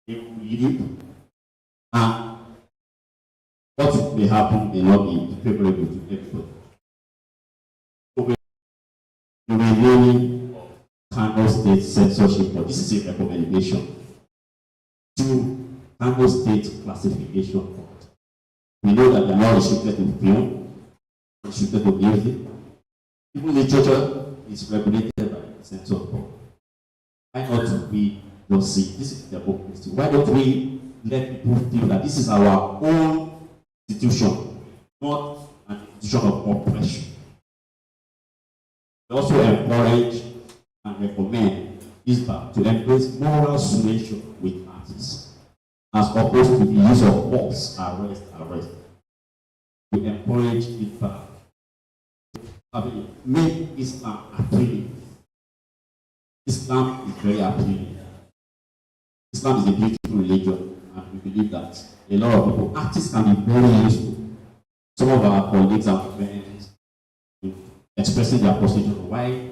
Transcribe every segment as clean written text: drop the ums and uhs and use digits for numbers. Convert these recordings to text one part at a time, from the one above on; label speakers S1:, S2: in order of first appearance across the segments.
S1: they will lead, and what may happen may not be favorable to everybody. So we remaining Kano State censorship, but this is a recommendation to Kano State classification board. We know that they are not restricted to film, restricted to music. Even literature is regulated by the censor board. Why not we just see this is democracy? Why don't we let people feel that this is our own institution, not an institution of oppression? We also encourage and recommend ISBA to embrace moral suasion with artists, as opposed to the use of force, arrest. We encourage ISBA to make Islam appealing. Islam is very appealing. Islam is a beautiful religion, and we believe that a lot of people, artists can be very useful. Some of our colleagues and friends expressing their position why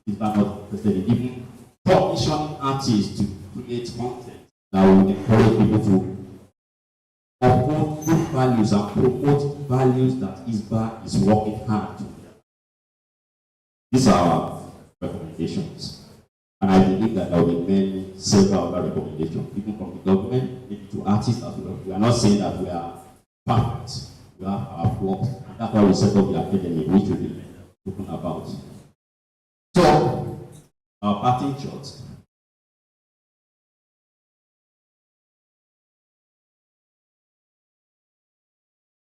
S1: Islam not interested in even commissioning artists to create content that will encourage people to uphold good values and promote values that ISBA is working hard to. These are our recommendations. And I believe that there will be several other recommendations, even from the government, maybe to artists as well. We are not saying that we are perfect. We have our flaws. And that's why we set up the academy, which we will be talking about. So, our parting shot.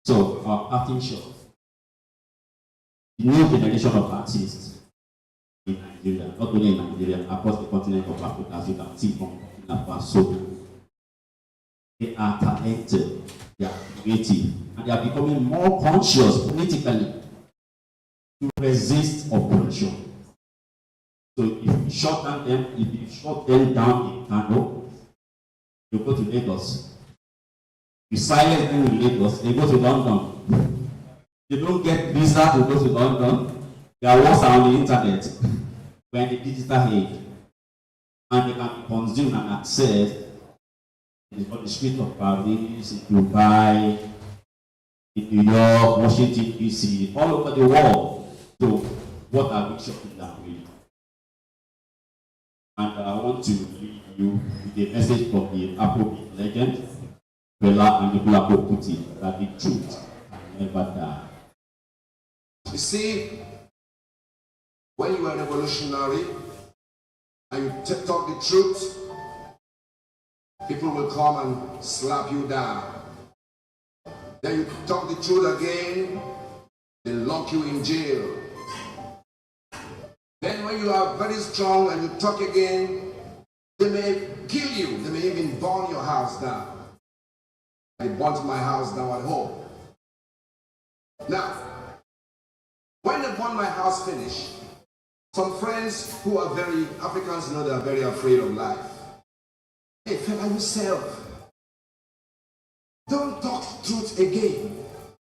S1: So, our parting shot. The new generation of artists in Nigeria, not only in Nigeria, across the continent of Africa, as you can see from Burkina Faso, they are talented, they are creative, and they are becoming more conscious politically to resist oppression. So if you shut them down in Kano, you go to Lagos. You silence them in Lagos, they go to London. They don't get visa to go to London. Their works are on the internet. We're in the digital age. And they can be consumed and accessed on the streets of Paris, in Dubai, in New York, Washington, D.C., all over the world. So, what are we shutting down really? And I want to leave you with a message from the Afrobeat legend, Fela Anikulapo Kuti, that the truth can never die.
S2: You see, when you are revolutionary and you talk the truth, people will come and slap you down. Then you talk the truth again, they lock you in jail. Then when you are very strong and you talk again, they may kill you, they may even burn your house down. They burnt my house down at home. Now, when they burn my house finish, some friends who are very, Africans know they are very afraid of life. Hey, fella, yourself, don't talk truth again.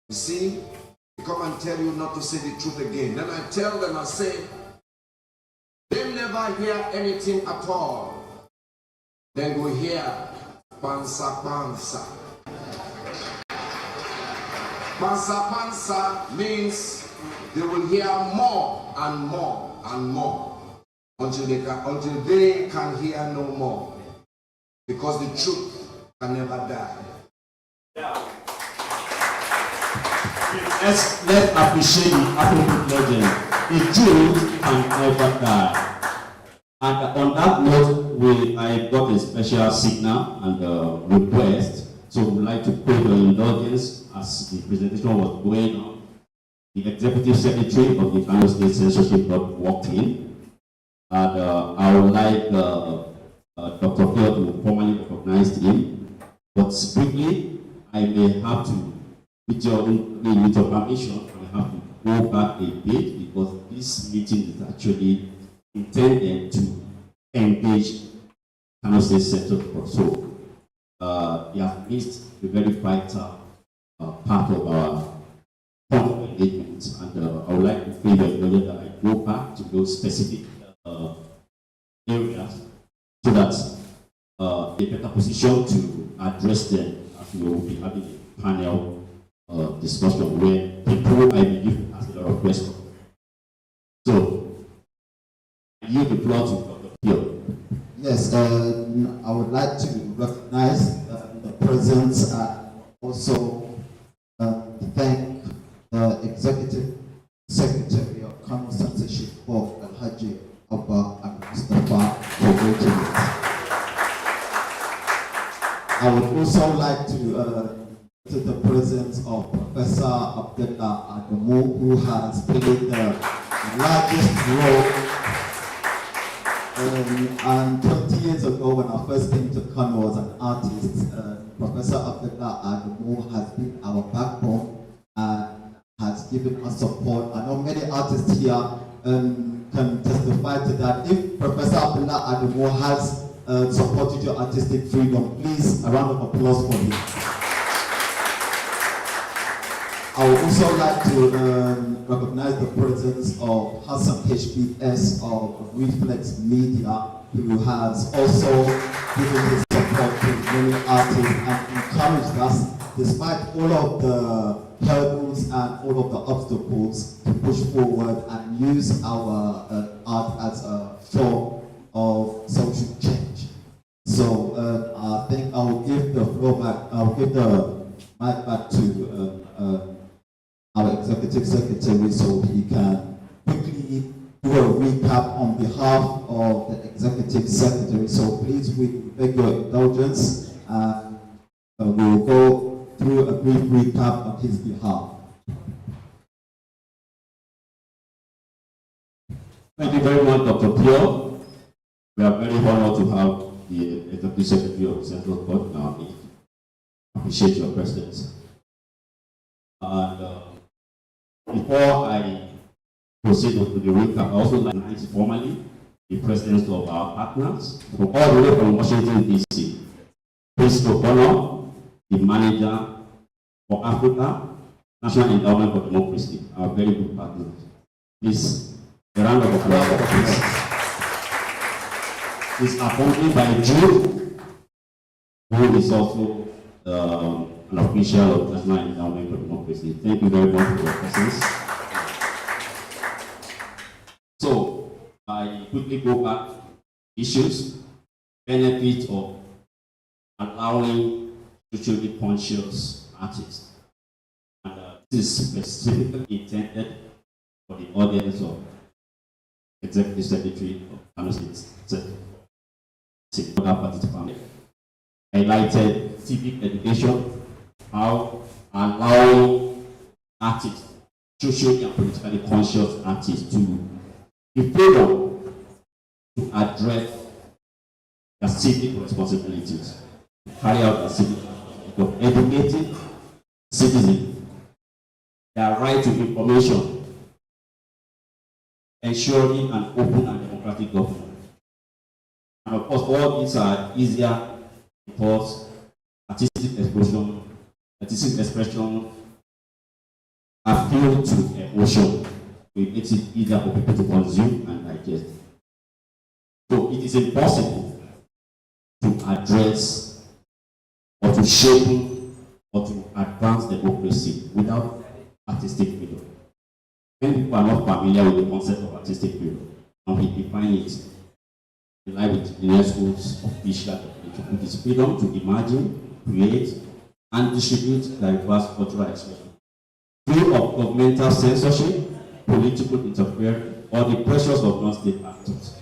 S2: You see, they come and tell you not to say the truth again. Then I tell them, I say, they never hear anything at all. Then go hear, pansa pansa. Pansa pansa means they will hear more and more and more until they can hear no more, because the truth can never die.
S1: Yeah. Let's appreciate the African legend. The truth can never die. And on that note, I got a special signal and request. So we would like to pray your indulgence as the presentation was going on. The Executive Secretary of the Kano State Censorship Board walked in, and I would like Dr. Phil to formally recognize him. But briefly, I may have to, with your permission, I have to go back a bit, because this meeting is actually intended to engage Kano State Censorship Board. So they have missed a very vital part of our engagement, and I would like to favor that I go back to those specific areas, so that a better position to address them, as we will be having a panel discussion where people, I believe, ask a lot of questions. So, I yield the floor to Dr. Pio.
S3: Yes, I would like to recognize the presence and also thank the Executive Secretary of Kano Censorship Board, Alhaji Abba and Mustafa, for making it. I would also like to the presence of Professor Abdullah Adamu, who has played the largest role. And 20 years ago, when I first came to Kano as an artist, Professor Abdullah Adamu has been our backbone and has given us support. I know many artists here can testify to that. If Professor Abdullah Adamu has supported your artistic freedom, please, a round of applause for him. I would also like to recognize the presence of Hassan HBS of Reflex Media, who has also given his support to many artists and encouraged us, despite all of the hurdles and all of the obstacles, to push forward and use our art as a form of social change. So I think I will give the floor back, I'll give the mic back to our Executive Secretary so he can quickly do a recap on behalf of the Executive Secretary. So please, we beg your indulgence and we'll go through a brief recap on his behalf.
S1: Thank you very much, Dr. Pio. We are very honored to have the Executive Secretary of the Central Court in our meeting. Appreciate your presence. And before I proceed with the recap, I also like to thank formally the presidents of our partners from all the way from Washington, D.C. Principal Honor, the manager for Africa, National Endowment for Democracy, our very good partners. Please, a round of applause for this. Is accompanied by Jude, who is also an official of National Endowment for Democracy. Thank you very much for your presence. So, I quickly go back to issues, benefit of allowing socially conscious artists. And this is specifically intended for the audience of Executive Secretary of Kano State other participants. Highlighted civic education, how allowing artists, socially and politically conscious artists, to be freedom to address their civic responsibilities, to carry out their civic responsibility of educating citizens, their right to information, ensuring an open and democratic government. And of course, all these are easier because artistic expression appeal to emotion. It makes it easier for people to consume and digest. So it is impossible to address or to shape or to advance democracy without artistic freedom. Many people are not familiar with the concept of artistic freedom, and we define it in line with UNESCO's official definition, which is freedom to imagine, create, and distribute diverse cultural expression, free of governmental censorship, political interference, or the pressures of non-state actors.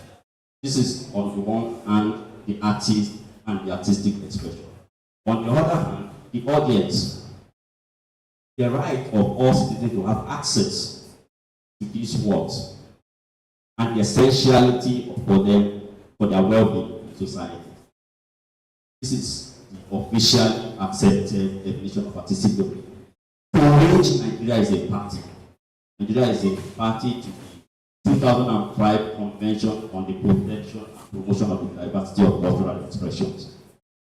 S1: This is on the one hand the artist and the artistic expression. On the other hand, the audience, the right of all citizens to have access to these works and the essentiality for them for their well-being in society. This is the officially accepted definition of artistic domain, to which Nigeria is a party. Nigeria is a party to the 2005 Convention on the Protection and Promotion of the Diversity of Cultural Expressions.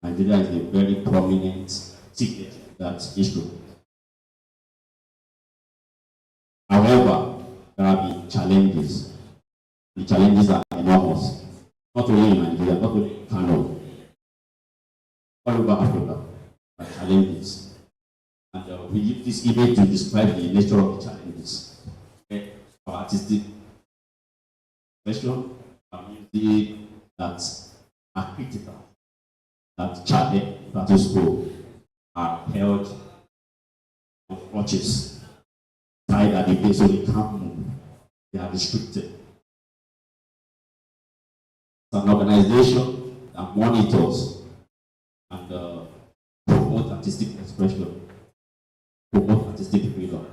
S1: Nigeria is a very prominent signatory to that issue. However, there have been challenges. The challenges are enormous. Not only in Nigeria, not only in Kano, all over Africa that challenges. And we use this image to describe the nature of the challenges. Okay? Our artistic expression, our music that are critical, that challenge status quo, are held on crutches, tied at the base so they can't move. They are restricted. It's an organization that monitors and promotes artistic expression, promotes artistic freedom,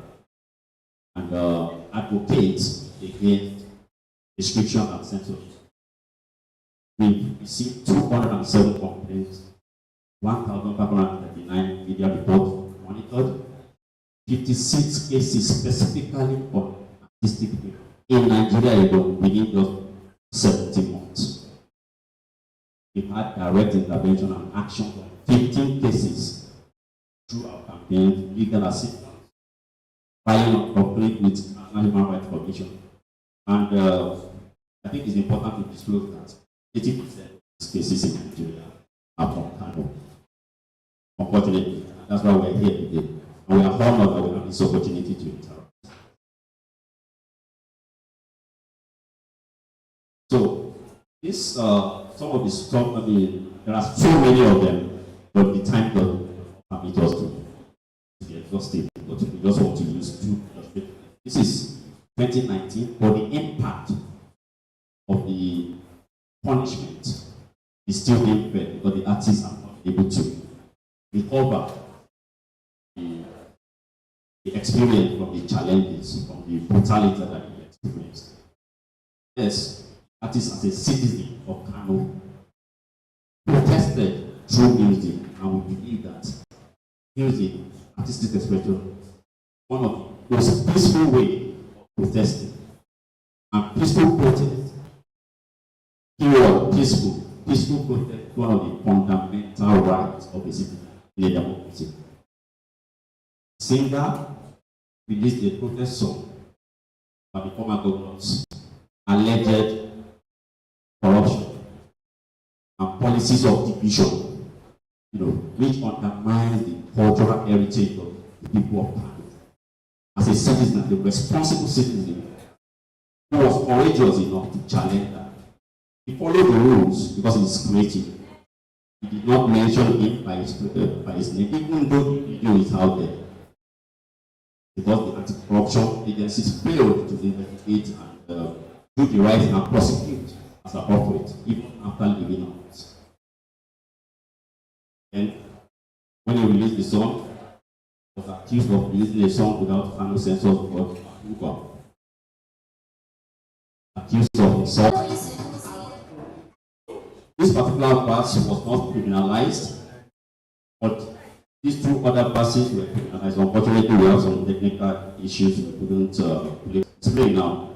S1: and advocates against restriction and censorship. We received 207 complaints, 1,539 media reports monitored, 56 cases specifically on artistic freedom. In Nigeria alone, within just 17 months, we've had direct intervention and action on 15 cases through our campaign, legal assistance, filing of complaint with National Human Rights Commission. And I think it's important to disclose that 80% of these cases in Nigeria are from Kano. Unfortunately, that's why we're here today. And we are honored that we have this opportunity to interact. So, this, some of the stuff, I mean, there are so many of them, but the time doesn't permit us to be exhaustive, but we just want to use two. This is 2019, but the impact of the punishment is still being felt because the artists are not able to recover the experience from the challenges, from the brutality that they experienced. Yes, artists as a citizen of Kano protested through music, and we believe that music, artistic expression, one of the most peaceful ways of protesting. And peaceful protest, peaceful protest, one of the fundamental rights of a citizen in a democracy. Singer released a protest song by the former governor's alleged corruption and policies of division, which undermines the cultural heritage of the people of Kano. As a citizen, as a responsible citizen, who was courageous enough to challenge that. He followed the rules because he's creative. He did not mention it by his name, even though the video is out there. Because the anti-corruption agencies failed to investigate and do the right and prosecute as appropriate, even after leaving office. And when he released the song, he was accused of releasing a song without final censor for Google. Accused of assault. This particular verse was not criminalized, but these two other verses were criminalized. Unfortunately, we have some technical issues we couldn't explain now.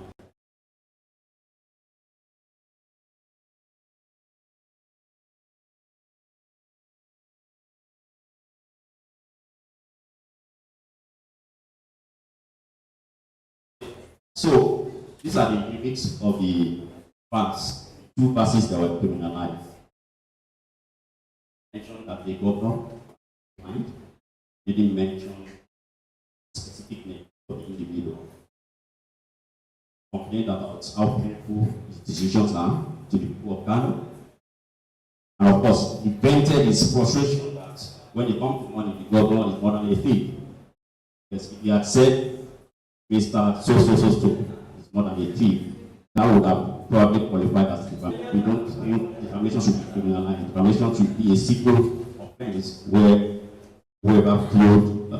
S1: So, these are the lyrics of the verse, two verses that were criminalized. Mention that the governor didn't mention specific name for the individual. Complained about how painful his decisions are to the people of Ghana. And of course, he vented his frustration that when it comes to money, the governor is more than a thief. Yes, if he had said, Mr. So, is more than a thief, that would have probably qualified as defamation. We don't think defamation should be criminalized. Defamation should be a civil offense where whoever feels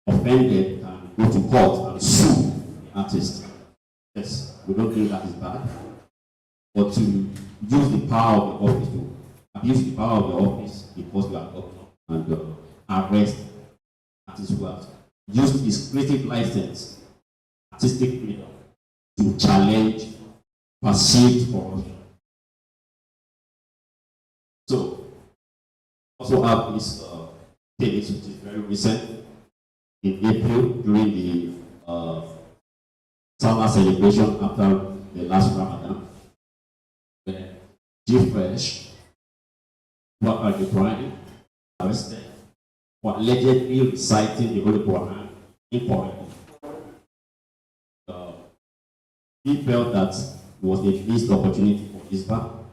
S1: offended can go to court and sue the artist. Yes, we don't think that is bad. But to use the power of the office, to abuse the power of the office because we are governor and arrest artists who have used his creative license, artistic freedom, to challenge perceived corruption. So, also have this case which is very recent in April during the summer celebration after the last Ramadan, where G Fresh were Al-Quran arrested for allegedly reciting the Holy Quran incorrectly. He felt that it was the missed opportunity for Islam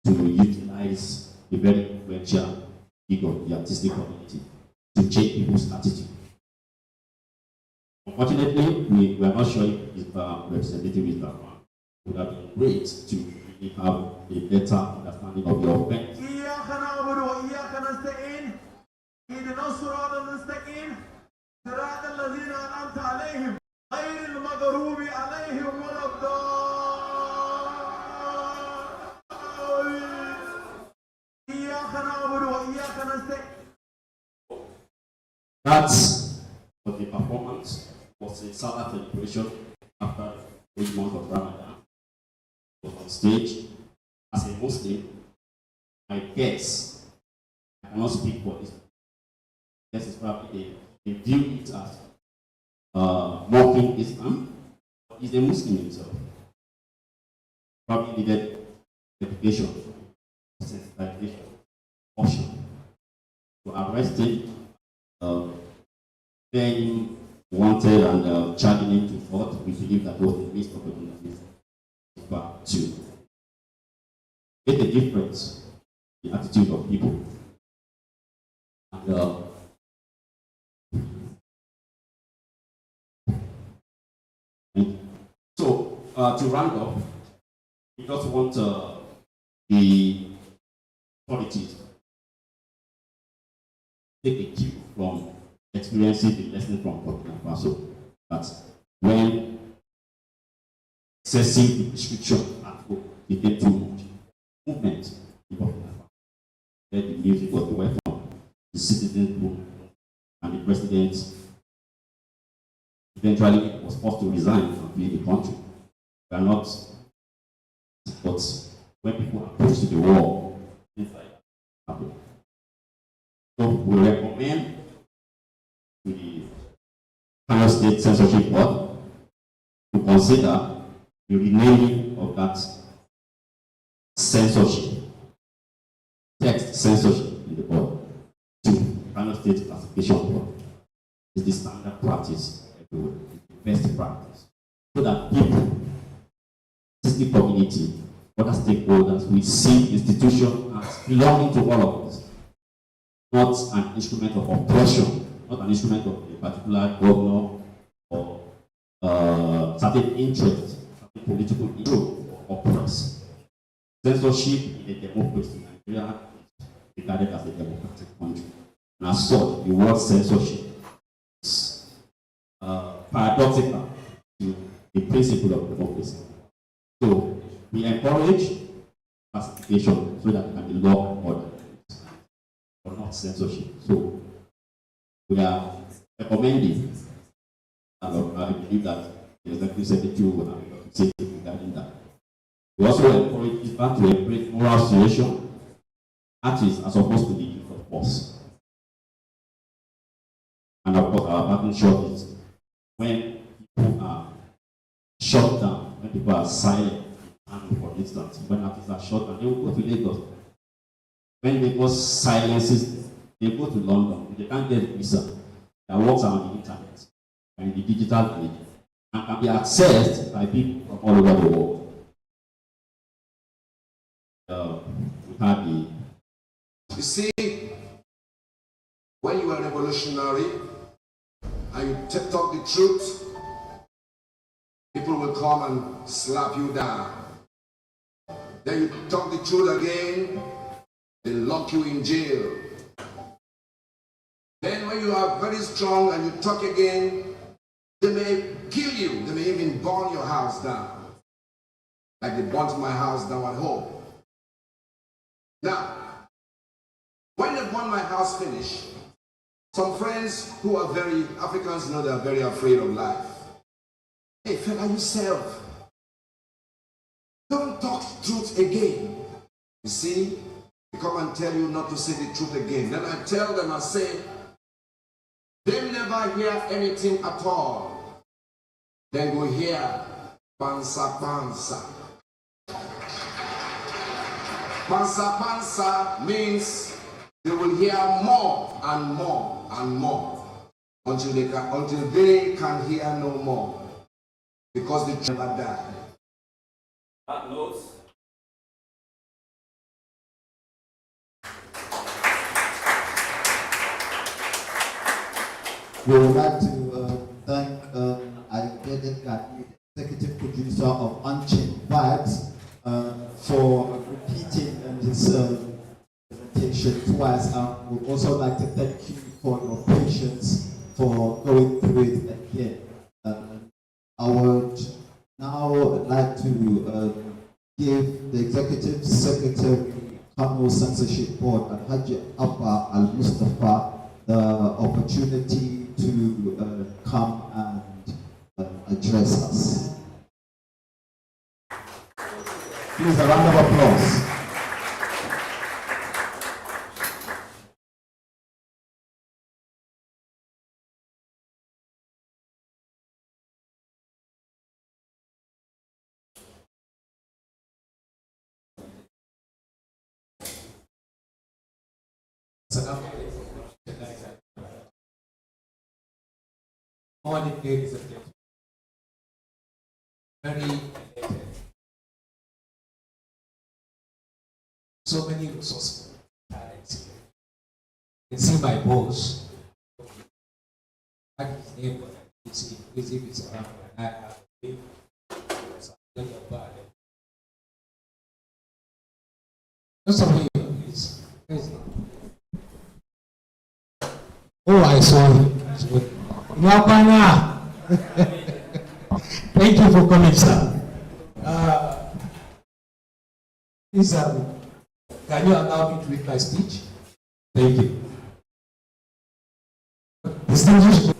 S1: to utilize the very influential figure of the artistic community to change people's attitude. Unfortunately, we are not sure if Islam representative Islam would have been great to really have a better understanding of the offense. That was the performance, was a Salah celebration after the month of Ramadan. Was on stage. As a Muslim, I guess I cannot speak for this. This is probably they view it as mocking Islam. He's a Muslim himself. Probably needed education, sensitization, option to arrest him, then wanted and charging him to court. We believe that was the missed opportunity back to make a difference in the attitude of people. And so to round up, we just want the authorities take a cue from experiencing the lesson from Burkina Faso that when excessive restriction at home became too much, movement in Burkina Faso, then the music was the welcome, the citizens moved, and the president eventually was forced to resign and flee the country. We are not, but when people approach to the wall, things like that happen. So we recommend to the Kano State Censorship Board to consider the renaming of that censorship, text censorship in the board to Kano State Classification Board. It's the standard practice everywhere, the best practice, so that people, artistic community, other stakeholders will see institution as belonging to all of us, not an instrument of oppression, not an instrument of a particular governor or certain interest, certain political interest or oppress. Censorship in a democracy, Nigeria is regarded as a democratic country. And as such, the word censorship is paradoxical to the principle of democracy. So we encourage classification so that it can be law and order, but not censorship. So we are recommending, and I believe that the executive secretary will have to say regarding that. We also encourage people to embrace moral suasion. Artists are supposed to be used of force. And of course, our parting shot is when people are shut down, when people are silent, and for instance, when artists are shut down, they will go to Lagos. When Lagos silences, they go to London. They can't get a visa. Their works are on the internet and in the digital age and can be accessed by people from all over the world. We have the.
S2: You see, when you are revolutionary and you talk the truth, people will come and slap you down. Then you talk the truth again, they lock you in jail. Then when you are very strong and you talk again, they may kill you, they may even burn your house down. Like they burnt my house down at home. Now, when they burn my house finish, some friends who are very, Africans know they are very afraid of life. Hey fella, yourself, don't talk truth again. You see, they come and tell you not to say the truth again. Then I tell them, I say, they never hear anything at all. Then go hear, pansa pansa. Pansa pansa means they will hear more and more and more until they can hear no more, because they never die.
S1: That notes.
S3: We would like to thank the executive producer of Unchained Vibes for repeating his presentation twice. We would also like to thank you for your patience for going through it again. I would now like to give the Executive Secretary, Kano Censorship Board, and Haji Abba Al-Mustafa the opportunity to come and address us. Please, a round of applause.
S4: Morning, ladies and gentlemen. Very elated. So many resourceful talents here. You can see my boss. His name, it's inclusive, it's around, and I have to just over here, please. Oh, I saw him. Thank you for coming, sir. Please, can you allow me to read my speech? Thank you. Distinguished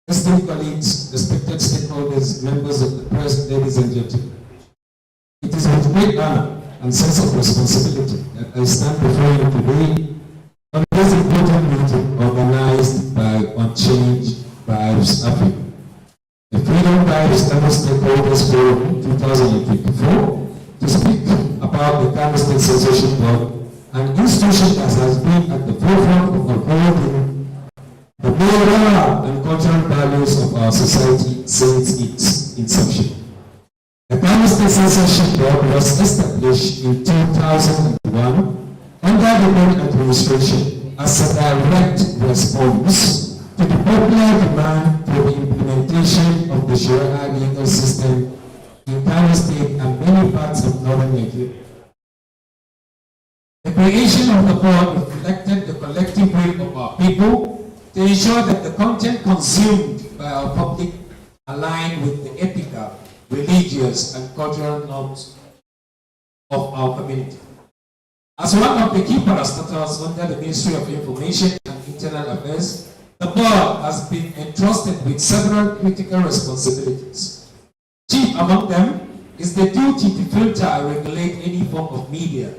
S4: esteemed colleagues, respected stakeholders, members of the press, ladies and gentlemen. It is with great honor and sense of responsibility that I stand before you today on this important meeting organized by Unchained Vibes Africa. The Freedom Vibes Kano Stakeholders Forum 2024 to speak about the Kano State Censorship Board, an institution that has been at the forefront of upholding the moral and cultural values of our society since its inception. The Kano State Censorship Board was established in 2001 under the main administration as a direct response to the popular demand for the implementation of the Sharia legal system in Kano State and many parts of northern Nigeria. The creation of the board reflected the collective will of our people to ensure that the content consumed by our public align with the ethical, religious, and cultural norms of our community. As one of the key parastatals under the Ministry of Information and Internal Affairs, the board has been entrusted with several critical responsibilities. Chief among them is the duty to filter and regulate any form of media,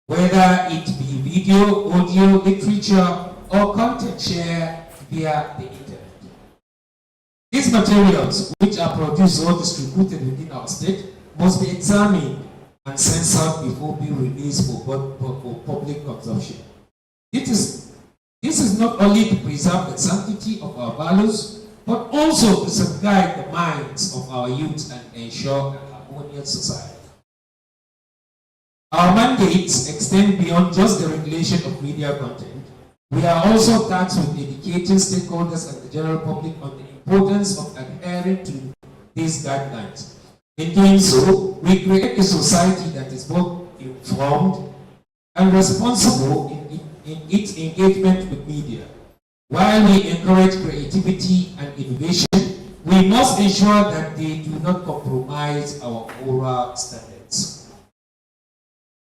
S4: whether it be video, audio, literature, or content shared via the internet. These materials, which are produced or distributed within our state, must be examined and censored before being released for public consumption. This is not only to preserve the sanctity of our values, but also to safeguard the minds of our youth and ensure a harmonious society. Our mandates extend beyond just the regulation of media content. We are also tasked with educating stakeholders and the general public on the importance of adhering to these guidelines. In doing so, we create a society that is both informed and responsible in its engagement with media. While we encourage creativity and innovation, we must ensure that they do not compromise our moral standards.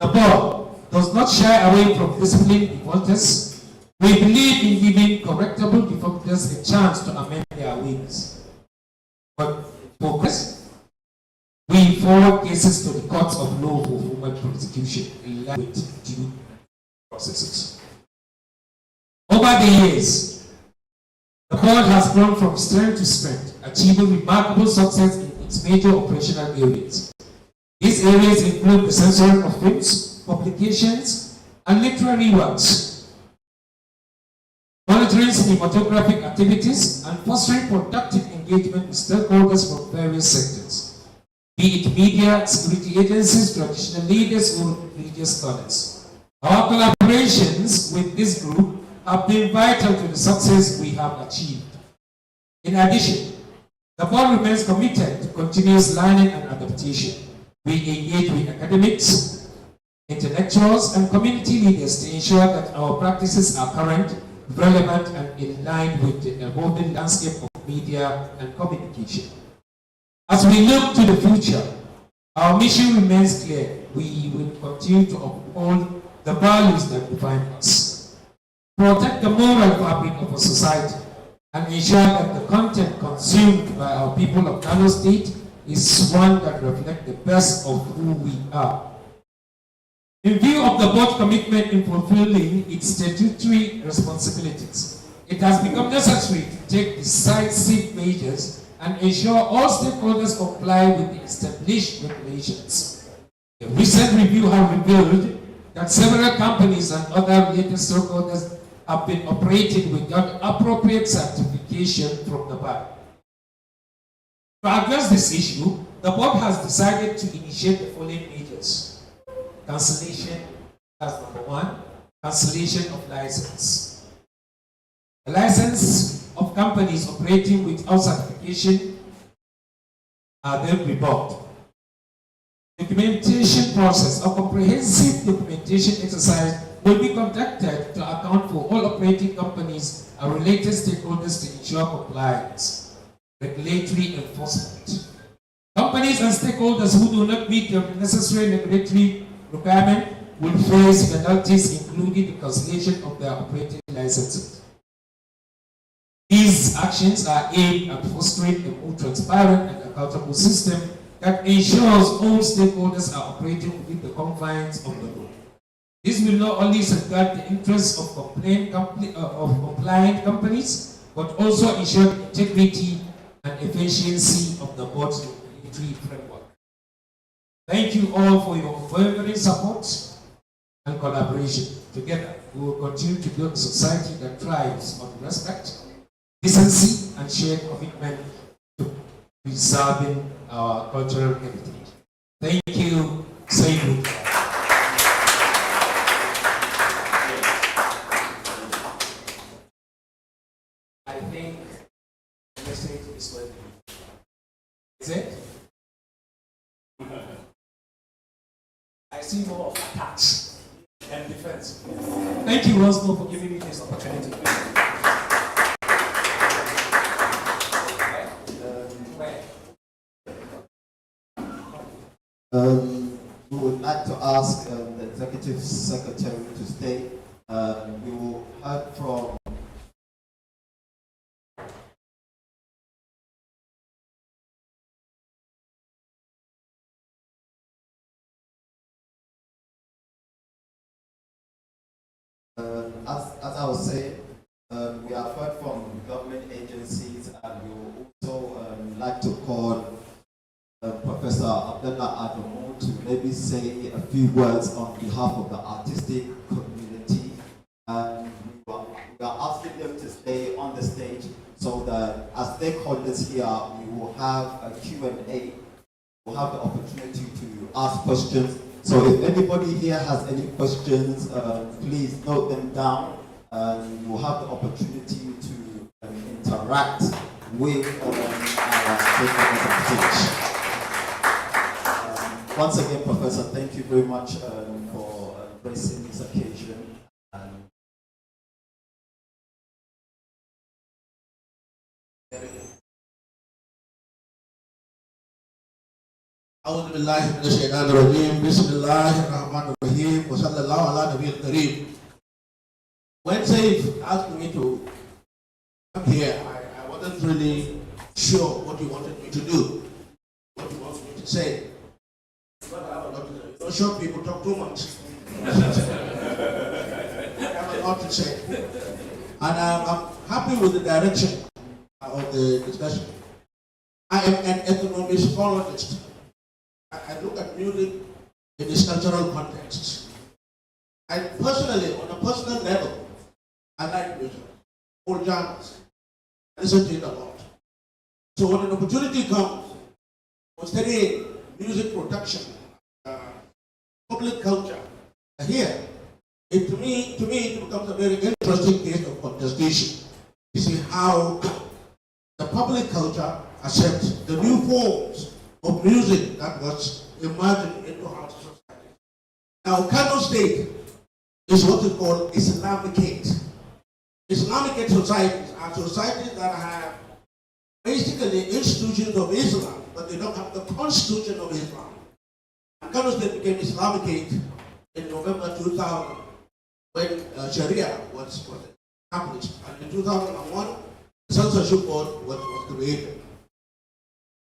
S4: The board does not shy away from disciplining defaulters. We believe in giving correctable defaulters a chance to amend their ways. But focus, we forward cases to the courts of law for formal prosecution in line with due processes. Over the years, the board has grown from strength to strength, achieving remarkable success in its major operational areas. These areas include the censoring of films, publications, and literary works, monitoring cinematographic activities, and fostering productive engagement with stakeholders from various sectors, be it media, security agencies, traditional leaders, or religious scholars. Our collaborations with this group have been vital to the success we have achieved. In addition, the board remains committed to continuous learning and adaptation. We engage with academics, intellectuals, and community leaders to ensure that our practices are current, relevant, and in line with the evolving landscape of media and communication. As we look to the future, our mission remains clear. We will continue to uphold the values that define us, protect the moral fabric of our society, and ensure that the content consumed by our people of Kano State is one that reflects the best of who we are. In view of the board's commitment in fulfilling its statutory responsibilities, it has become necessary to take decisive measures and ensure all stakeholders comply with the established regulations. A recent review has revealed that several companies and other related stakeholders have been operating without appropriate certification from the bank. To address this issue, the board has decided to initiate the following measures. Cancellation, that's number one, cancellation of license. The license of companies operating without certification are then revoked. Documentation process, a comprehensive documentation exercise will be conducted to account for all operating companies and related stakeholders to ensure compliance. Regulatory enforcement. Companies and stakeholders who do not meet the necessary regulatory requirement will face penalties, including the cancellation of their operating licenses. These actions are aimed at fostering a more transparent and accountable system that ensures all stakeholders are operating within the confines of the law. This will not only safeguard the interests of compliant companies, but also ensure the integrity and efficiency of the board's regulatory framework. Thank you all for your unwavering support and collaboration. Together, we will continue to build a society that thrives on respect, decency, and shared commitment to preserving our cultural heritage. Thank you. Say good. I think the message is well. Is it? I see more of attacks and defense. Thank you once more for giving me this opportunity.
S3: We would like to ask the Executive Secretary to stay. We will hear from as I was saying, we have heard from government agencies, and we would also like to call Professor Abdullah Adamu to maybe say a few words on behalf of the artistic community. And we are asking them to stay on the stage so that as stakeholders here, we will have a Q&A. We'll have the opportunity to ask questions. So if anybody here has any questions, please note them down, and we'll have the opportunity to interact with our stakeholders on stage. Once again, Professor, thank you very much for gracing this occasion.
S5: أعوذ بالله من الشيطان الرجيم بسم الله الرحمن الرحيم وصلى الله على نبي الكريم. When Saif asked me to come here, I wasn't really sure what he wanted me to do, what he wants me to say. But I have a lot to say. Don't short people talk too much. I have a lot to say. And I'm happy with the direction of the discussion. I am an ethnomusicologist. I look at music in its cultural context. I personally, on a personal level, I like music, all genres. I listen to it a lot. So when an opportunity comes for studying music production, public culture, here, to me, it becomes a very interesting case of contestation. You see how the public culture accepts the new forms of music that was emerging into our society. Now, Kano State is what is called Islamicate. Islamicate societies are societies that have basically institutions of Islam, but they don't have the constitution of Islam. And Kano State became Islamicate in November 2000 when Sharia was established. And in 2001, the censorship board was created.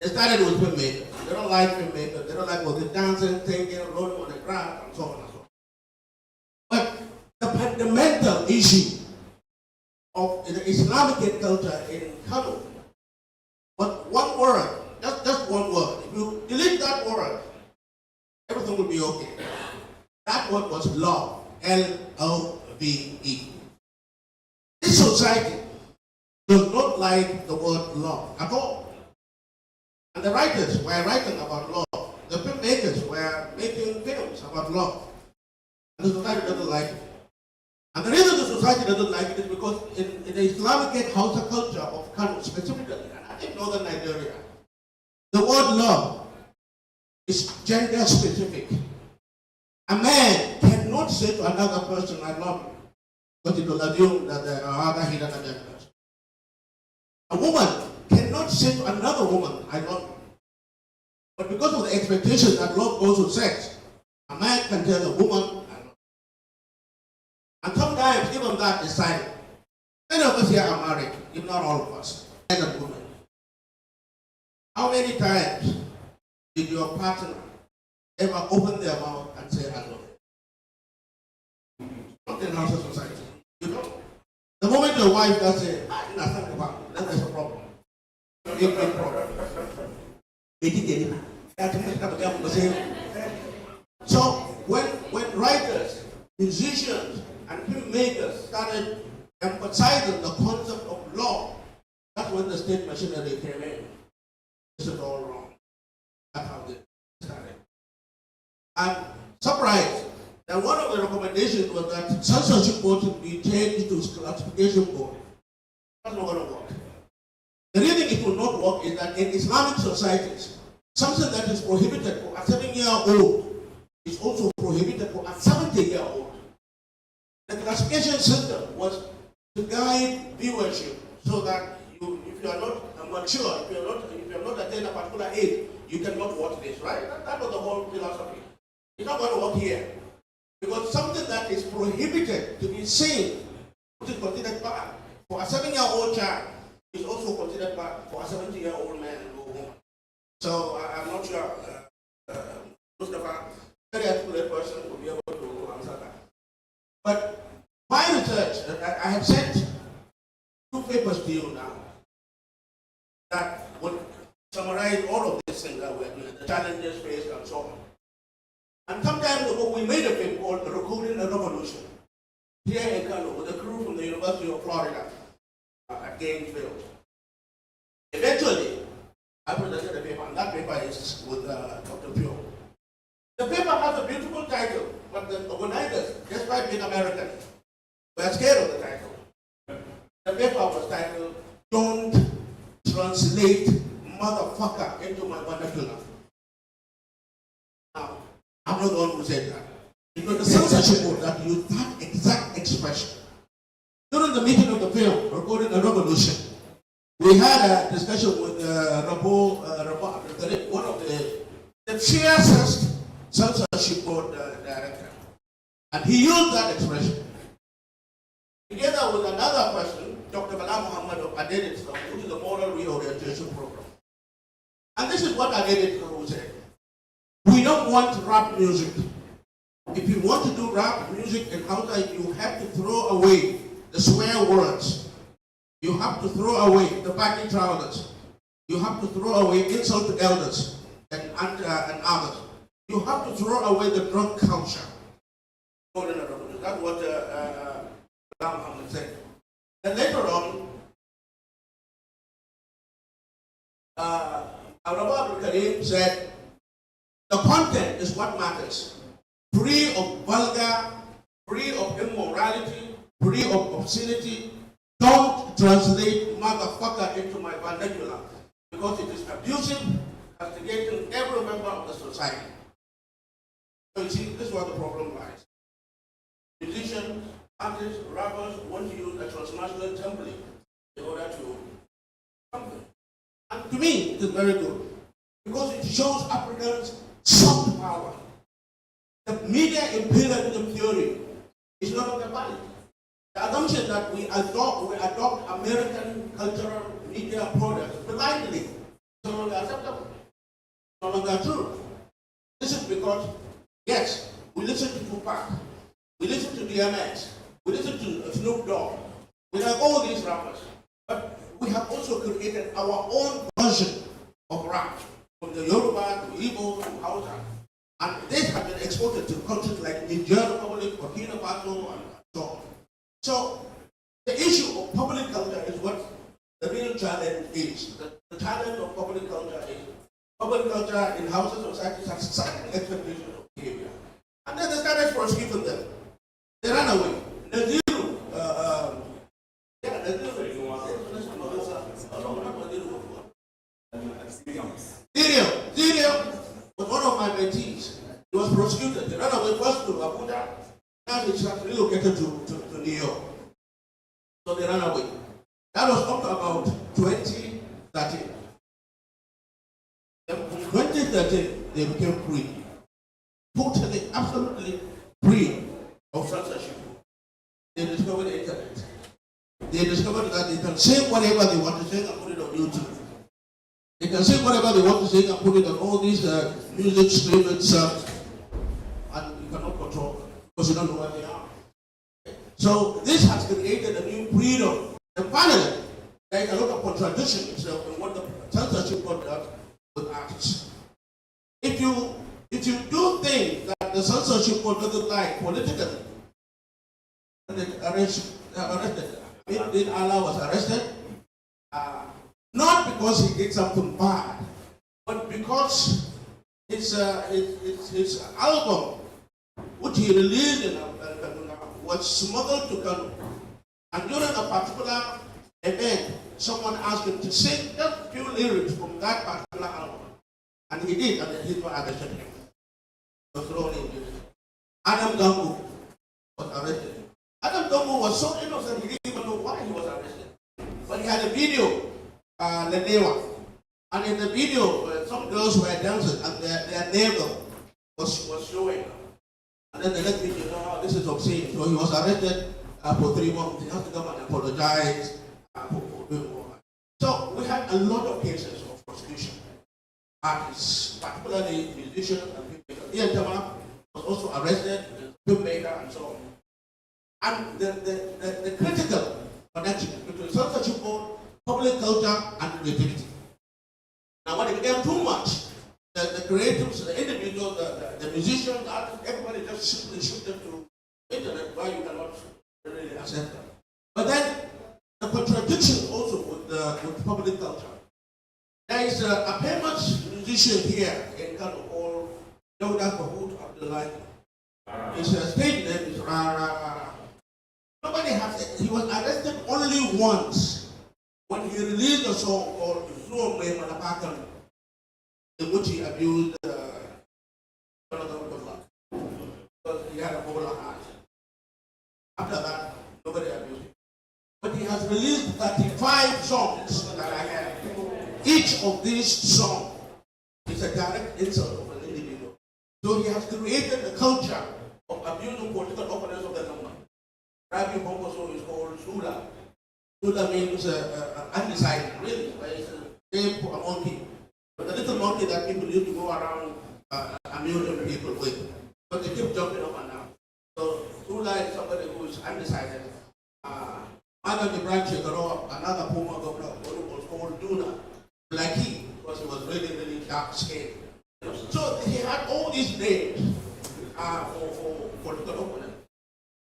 S5: They started with filmmakers. They don't like filmmakers. They don't like all the dancing, singing, rolling on the ground, and so on and so on. But the fundamental issue of the Islamic culture in Kano, but one word, just one word. If you delete that word, everything will be okay. That word was love, L-O-V-E. This society does not like the word love at all. And the writers were writing about love. The filmmakers were making films about love. And the society doesn't like it. And the reason the society doesn't like it is because in the Islamic Hausa culture of Kano specifically, and I think northern Nigeria, the word love is gender specific. A man cannot say to another person, I love you, but it will assume that there are other hidden agendas. A woman cannot say to another woman, I love you. But because of the expectation that love goes with sex, a man can tell a woman, I love you. And sometimes even that is silent. Many of us here are married, if not all of us, men and women. How many times did your partner ever open their mouth and say, I love you? Not in our society. You know? The moment your wife does say, then there's a problem. A big problem. So when writers, musicians, and filmmakers started emphasizing the concept of law, that's when the state machinery came in. This is all wrong. That's how they started. I'm surprised that one of the recommendations was that censorship board should be changed to classification board. That's not going to work. The reason it will not work is that in Islamic societies, something that is prohibited for a 7-year-old is also prohibited for a 70-year-old. The classification system was to guide viewership so that if you are not mature, if you have not attained a particular age, you cannot watch this, right? That was the whole philosophy. It's not going to work here. Because something that is prohibited to be seen, which is considered bad, for a 7-year-old child, is also considered bad for a 70-year-old man or woman. So I'm not sure Mustafa, very articulate person, will be able to answer that. But my research, I have sent 2 papers to you now that would summarize all of these things that we're doing, the challenges faced and so on. And some time ago, we made a film called Recording a Revolution here in Kano with a crew from the University of Florida at Gainesville. Eventually, I presented a paper, and that paper is with Dr. Pio. The paper has a beautiful title, but the organizers, despite being American, were scared of the title. The paper was titled, Don't Translate Motherfucker into My Vernacular. Now, I'm not the one who said that. It was the censorship board that used that exact expression. During the meeting of the film, Recording a Revolution, we had a discussion with one of the fiercest censorship board director. And he used that expression. Together with another person, Dr. Bala Muhammad of Adedit, which is the Moral Reorientation Program. And this is what Adedit said. We don't want rap music. If you want to do rap music in Hausa, you have to throw away the swear words. You have to throw away the baggy trousers. You have to throw away insult to elders and others. You have to throw away the drug culture. Muhammad said. And later on, Al-Rabab al-Karim said, the content is what matters. Free of vulgar, free of immorality, free of obscenity. Don't translate motherfucker into my vernacular because it is abusive, castigating every member of the society. So you see, this is where the problem lies. Musicians, artists, rappers want to use a transnational template in order to something. And to me, it is very good because it shows Africans soft power. The media imperialism theory is not of the valid. The assumption that we adopt American cultural media products blindly is no longer acceptable. No longer true. This is because, yes, we listen to Tupac, we listen to DMX, we listen to Snoop Dogg, we like all these rappers, but we have also created our own version of rap, from the Yoruba to Igbo to Hausa. And this has been exported to countries like Niger Republic, Burkina Faso, and so on. So the issue of public culture is what the real challenge is. The challenge of public culture is public culture in houses of society has certain expectations of behavior. And then they started prosecuting them. They ran away. Naziru, Naziru was one of my mentees. He was prosecuted. They ran away first to Abuja. Now he has relocated to New York. So they ran away. That was up to about 2013. Then from 2013, they became free. Totally, absolutely free of censorship. They discovered the internet. They discovered that they can say whatever they want to say and put it on YouTube. They can say whatever they want to say and put it on all these music streaming sites, and you cannot control them because you don't know where they are. So this has created a new freedom. And finally, there is a lot of contradiction itself in what the censorship board does with artists. If you do things that the censorship board doesn't like politically, arrested. Bin Allah was arrested, not because he did something bad, but because his album, which he released in was smuggled to Kano. And during a particular event, someone asked him to sing just a few lyrics from that particular album. And he did, and he was arrested. He was thrown in jail. Adam Gambo was arrested. Adam Gambo was so innocent, he didn't even know why he was arrested. But he had a video, Lenewa. And in the video, some girls were dancing, and their neighbor was showing. And then they let me know, this is obscene. So he was arrested for 3 months. He has to come and apologize. So we had a lot of cases of prosecution. Artists, particularly musicians and filmmakers. Ian Jama was also arrested, filmmaker and so on. And the critical connection between censorship board, public culture, and creativity. Now when it became too much, the creatives, the individuals, the musicians, the artists, everybody just simply shifted to internet where you cannot really accept them. But then the contradiction also with public culture. There is a famous musician here in Kano called Dauda Mahmoud Abdullahi. His stage name is Ra Ra Ra. Nobody has. He was arrested only once when he released a song called Zuo Me Manapakan, in which he abused Jonathan Goodluck because he had a popular heart. After that, nobody abused him. But he has released 35 songs that I have. Each of these songs is a direct insult of an individual. So he has created a culture of abusing political opponents of the government. Rabi Bongoso is called Sula. Sula means undecided, really. It's a name for a monkey. But the little monkey that people used to go around amusing people with. But they keep jumping up and down. So Sula is somebody who is undecided. Madam Ibrahim Shekaro, another Puma governor, who was called Duna, Blackie, because he was really, really dark skinned. So he had all these names for political opponents.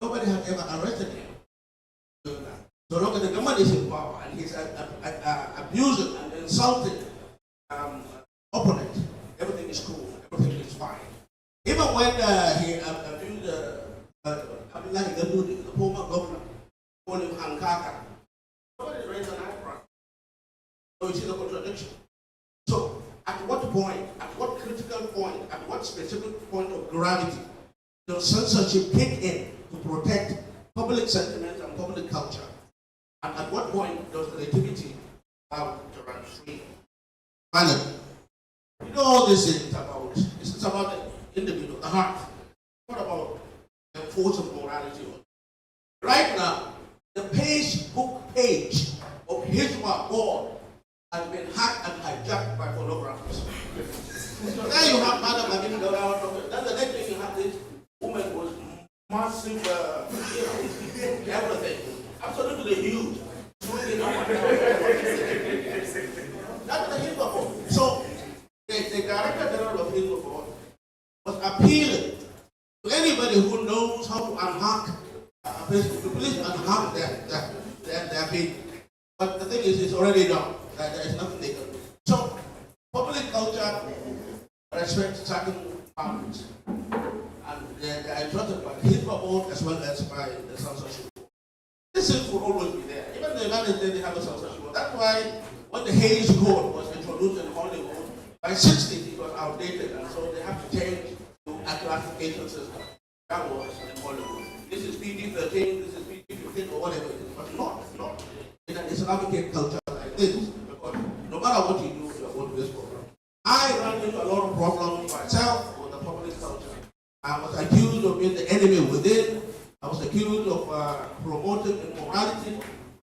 S5: Nobody had ever arrested him. So look at the government is in power and he's abusing and insulting opponent. Everything is cool, everything is fine. Even when he abused the former governor, called him Hankaka, nobody raised an eyebrow. So you see the contradiction. So at what point, at what critical point, at what specific point of gravity does censorship kick in to protect public sentiment and public culture? And at what point does creativity have to run free? Finally, you know all this is about, it's about the individual, the heart. What about the force of morality? Right now, the Facebook page of his God has been hacked and hijacked by photographers. So there you have Madam Amin Dora. Then the next thing you have this woman was massive, everything. Absolutely huge. That's the Hizbah. So the Director General of Hizbah was appealing to anybody who knows how to unhack Facebook, to please unhack their page. But the thing is, it's already done. There is nothing they can do. So public culture respects certain boundaries, and they are entrusted by the Hizbah board as well as by the censorship. This thing will always be there. Even the United States, they have a censorship board. That's why when the Hays Code was introduced in Hollywood, by 60s it was outdated, and so they have to change to a classification system. That was in Hollywood. This is PG-13, this is PG-15, or whatever it is, but not in an Islamic culture like this. Because no matter what you do, you're going to this program. I ran into a lot of problems myself with the public culture. I was accused of being the enemy within. I was accused of promoting immorality.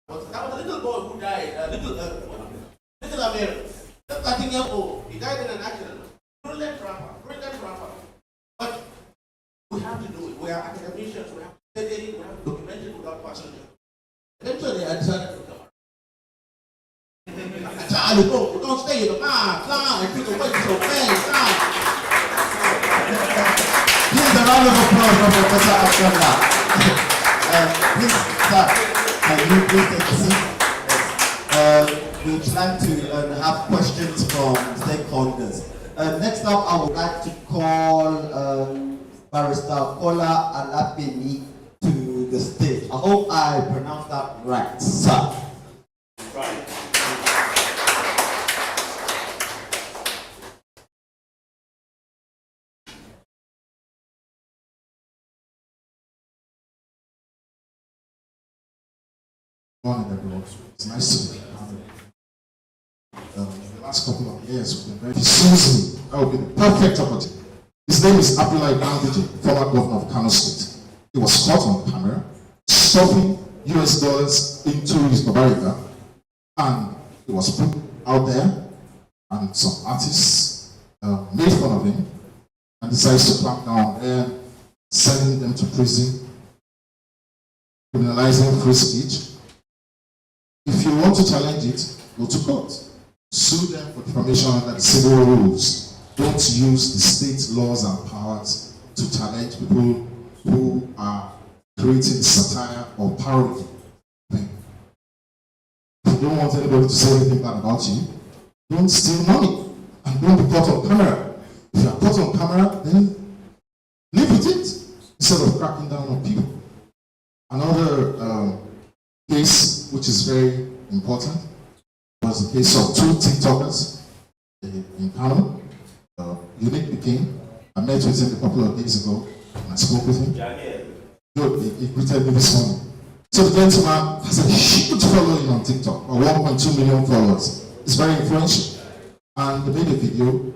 S5: That was a little boy who died, little American, 13-year-old. He died in an accident. Brilliant rapper. But we have to do it. We are academicians. We have to study it. We have to document it without passenger. Eventually, I decided to come out. Charlie, no, don't stay in the car. And people wait so bad.
S3: Please, a round of applause for Professor Abdullah. Please, sir, can you please take a seat? Yes. We plan to have questions from stakeholders. Next up, I would like to call Barrister Kola Alapeni to the stage. I hope I pronounced that right, sir.
S1: Right.
S6: Morning, everyone. It's nice to be here. The last couple of years, we've been very Susan. That would be the perfect opportunity. His name is Abdullah Gandhi, former governor of Kano State. He was caught on camera stuffing US dollars into his Barbarica, and he was put out there, and some artists made fun of him and decided to clamp down on them, sending them to prison, criminalizing free speech. If you want to challenge it, go to court. Sue them for defamation under the civil rules. Don't use the state laws and powers to challenge people who are creating satire or parody. If you don't want anybody to say anything bad about you, don't steal money and don't be caught on camera. If you are caught on camera, then live with it instead of cracking down on people. Another case which is very important was the case of two TikTokers in Kano. Unique Peking. I met with him a couple of days ago and I spoke with him. Good, he greeted me this morning. So the gentleman has a huge following on TikTok, 1.2 million followers. It's very influential. And they made a video.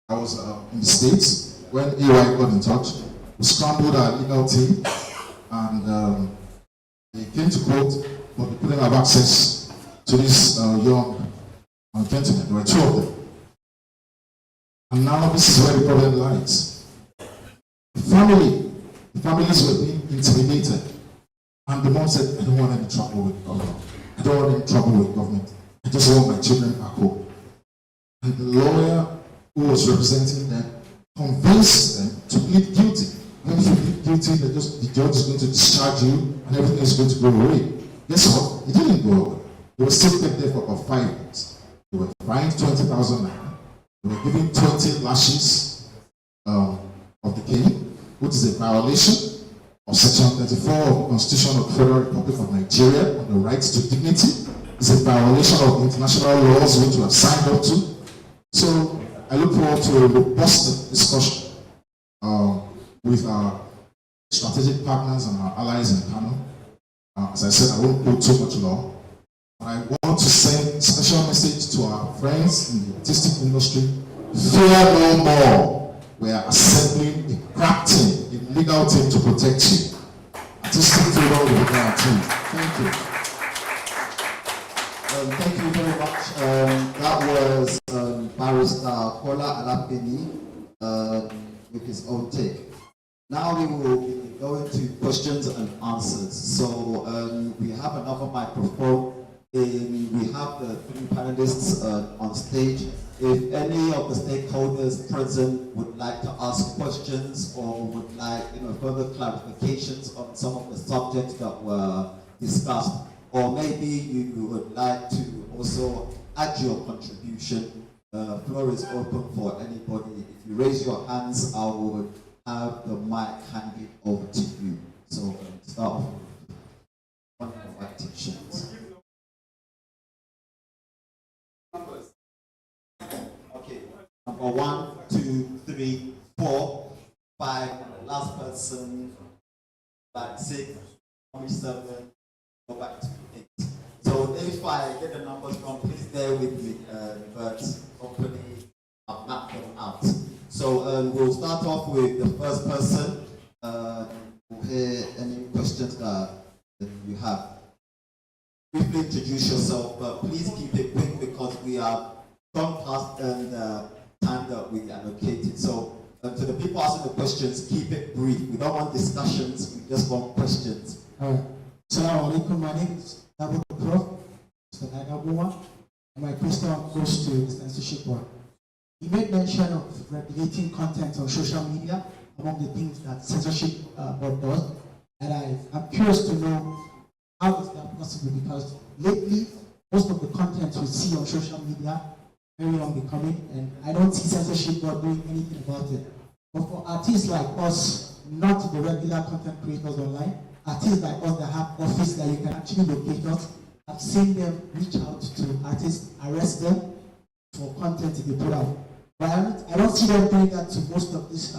S6: I was in the States when AY got in touch. We scrambled our legal team and they came to court, but they couldn't have access to this young gentleman. There were two of them. And now this is where the problem lies. The families were being intimidated. And the mom said, I don't want any trouble with government. I don't want any trouble with government. I just want my children back home. And the lawyer who was representing them convinced them to plead guilty. And if you plead guilty, the judge is going to discharge you and everything is going to go away. Guess what? It didn't go away. They were still kept there for about 5 years. They were fined 20,000 naira. They were given 20 lashes of the cane, which is a violation of Section 34 of the Constitution of the Federal Republic of Nigeria on the right to dignity. It's a violation of international laws which we have signed up to. So I look forward to a robust discussion with our strategic partners and our allies in Kano. As I said, I won't go too much long. But I want to send a special message to our friends in the artistic industry. Fear no more. We are assembling a crack team, a legal team to protect you. Artistic freedom will be guaranteed. Thank you.
S3: Thank you very much. That was Barrister Kola Alapeni with his own take. Now we will be going to questions and answers. So we have another microphone. We have the 3 panelists on stage. If any of the stakeholders present would like to ask questions or would like further clarifications on some of the subjects that were discussed, or maybe you would like to also add your contribution, the floor is open for anybody. If you raise your hands, I would have the mic handed over to you. So start off with one of our actions. Okay, number 1, 2, 3, 4, 5, and the last person, like 6, 7, go back to 8. So if I get the numbers wrong, please bear with me, but hopefully I've mapped them out. So we'll start off with the first person. We'll hear any questions that you have. Briefly introduce yourself, but please keep it quick because we have gone past the time that we allocated. So to the people asking the questions, keep it brief. We don't want discussions, we just want questions.
S7: Assalamu alaikum. My name is Abu Prof. Mr. Nagabuwa, and my question goes to the censorship board. You made mention of regulating content on social media among the things that censorship board does, and I'm curious to know how is that possible, because lately most of the content we see on social media very unbecoming, and I don't see censorship board doing anything about it. But for artists like us, not the regular content creators online, artists like us that have office that you can actually locate us, I've seen them reach out to artists, arrest them for content they put out. But I don't see them doing that to most of these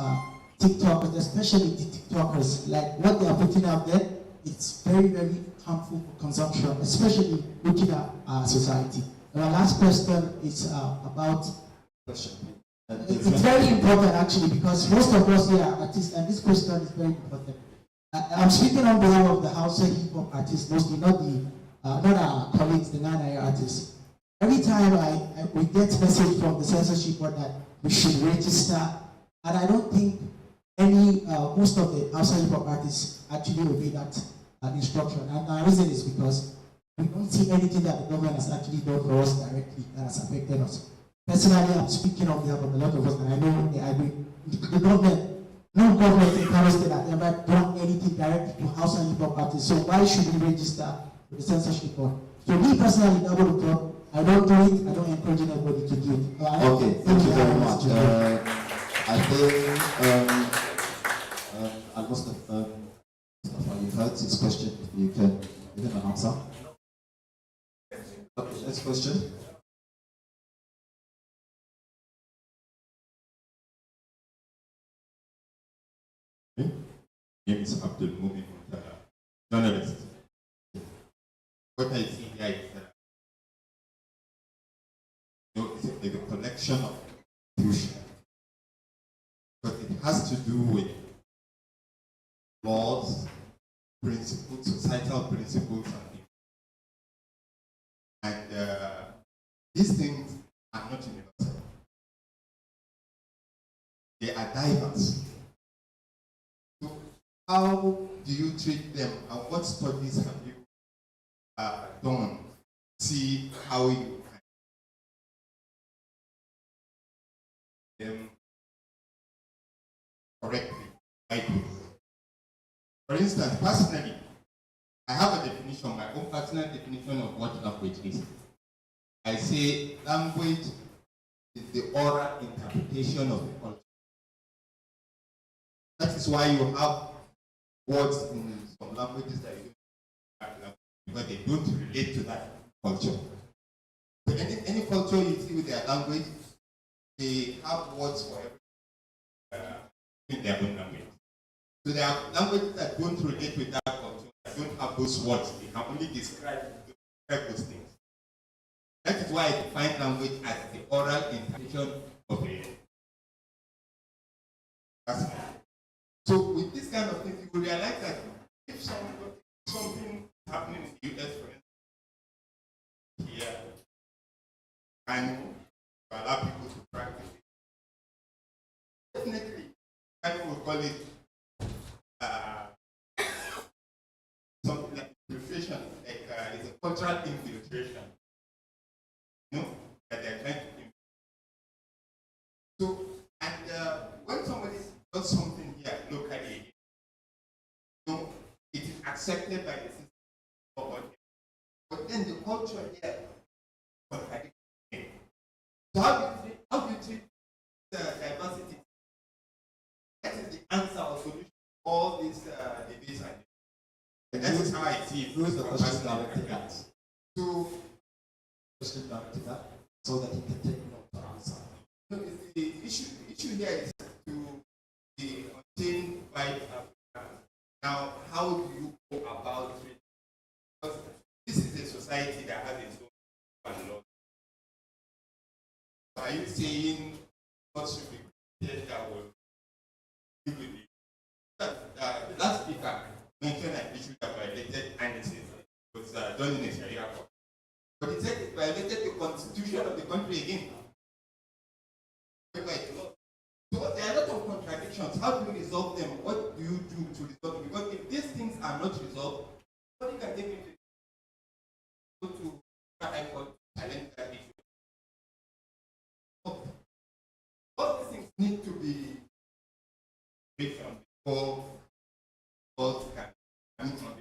S7: TikTokers, especially the TikTokers. Like what they are putting out there, it's very, very harmful for consumption, especially looking at our society. And my last question is about
S3: Question.
S7: it's very important actually, because most of us here are artists, and this question is very important. I'm speaking on behalf of the Hausa hip hop artists, mostly not our colleagues, the non-AI artists. Every time we get message from the censorship board that we should register, and I don't think most of the Hausa hip hop artists actually obey that instruction. And the reason is because we don't see anything that the government has actually done for us directly that has affected us. Personally, I'm speaking on behalf of a lot of us, and I know they agree. The government, no government in Kano State has ever done anything directly to Hausa hip hop artists. So why should we register with the censorship board? So me personally, I don't do it. I don't encourage anybody to do it.
S3: Okay, thank you very much. I think Mustafa, you heard his question. If you can give him an answer. Okay, next question.
S1: My name is Abdul Mumin, journalist. What I see here is that it's a collection of institutions, but it has to do with laws, principles, societal principles, and these things are not universal. They are diverse. So how do you treat them, and what studies have you done? See how you can them correctly. For instance, personally,
S8: I have a definition, my own personal definition of what language is. I say language is the oral interpretation of the culture. That is why you have words in some languages that you don't, because they don't relate to that culture. So any culture you see with their language, they have words for everything in their own language. So there are languages that don't relate with that culture, that don't have those words. They can only describe those things. That is why I define language as the oral interpretation of a. So with this kind of thing, you will realize that if something happening in the US, for instance, here, and allow people to practice it, definitely, people will call it something like infiltration, like it's a cultural infiltration. You know, that they're trying to do. So, and when somebody does something here locally, you know, it is accepted by the system. But then the culture here contradicts it. So how do you treat the diversity? That is the answer or solution to all these debates. And that is how I see it.
S3: Who is the question directed
S8: at?
S3: at? So, question directed at, so that he can take note to answer.
S8: No, the issue here is to the Unchained by Africa. Now, how do you go about it? Because this is a society that has its own law. Are you saying what should be created that will deal with it? The last speaker mentioned an issue that violated, and it was done in a Sharia court. But he said it violated the constitution of the country again. So there are a lot of contradictions. How do you resolve them? What do you do to resolve them? Because if these things are not resolved, nobody can take it to go to high court to challenge that issue. All these things need to be breakdown before